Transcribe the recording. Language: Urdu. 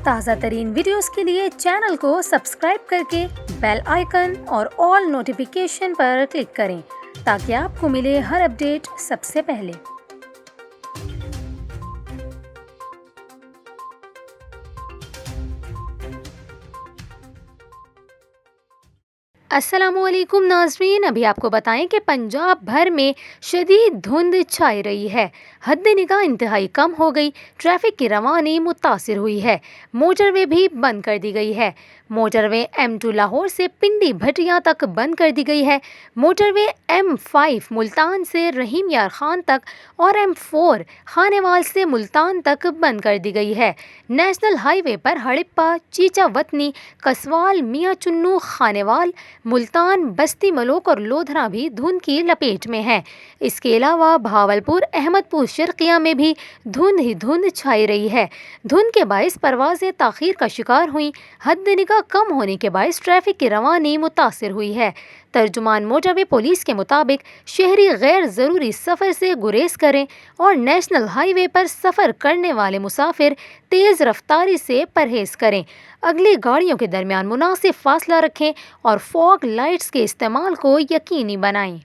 تازہ ترین ویڈیوز کے لیے چینل کو سبسکرائب کر کے بیل آئیکن اور آل نوٹیفیکیشن پر کلک کریں تاکہ آپ کو ملے ہر اپڈیٹ سب سے پہلے۔ السلام علیکم ناظرین، ابھی آپ کو بتائیں کہ پنجاب بھر میں شدید دھند چھائی رہی ہے۔ حد نگاہ انتہائی کم ہو گئی، ٹریفک کی روانی متاثر ہوئی ہے، موٹر وے بھی بند کر دی گئی ہے۔ موٹر وے M2 لاہور سے پنڈی بھٹیاں تک بند کر دی گئی ہے۔ موٹر وے M5 ملتان سے رحیم یار خان تک اور M4 خانیوال سے ملتان تک بند کر دی گئی ہے۔ نیشنل ہائی وے پر ہڑپا، چیچا وطنی، کسوال، میاں چنو، خانیوال، ملتان، بستی ملوک اور لودھرا بھی دھند کی لپیٹ میں ہیں۔ اس کے علاوہ بھاولپور، احمد پور شرقیہ میں بھی دھند ہی دھند چھائی رہی ہے۔ دھند کے باعث پروازیں تاخیر کا شکار ہوئیں۔ حد نگاہ کم ہونے کے باعث ٹریفک کی روانی متاثر ہوئی ہے۔ ترجمان موٹر وے پولیس کے مطابق شہری غیر ضروری سفر سے گریز کریں اور نیشنل ہائی وے پر سفر کرنے والے مسافر تیز رفتاری سے پرہیز کریں۔ اگلی گاڑیوں کے درمیان مناسب فاصلہ رکھیں اور فوگ لائٹس کے استعمال کو یقینی بنائیں۔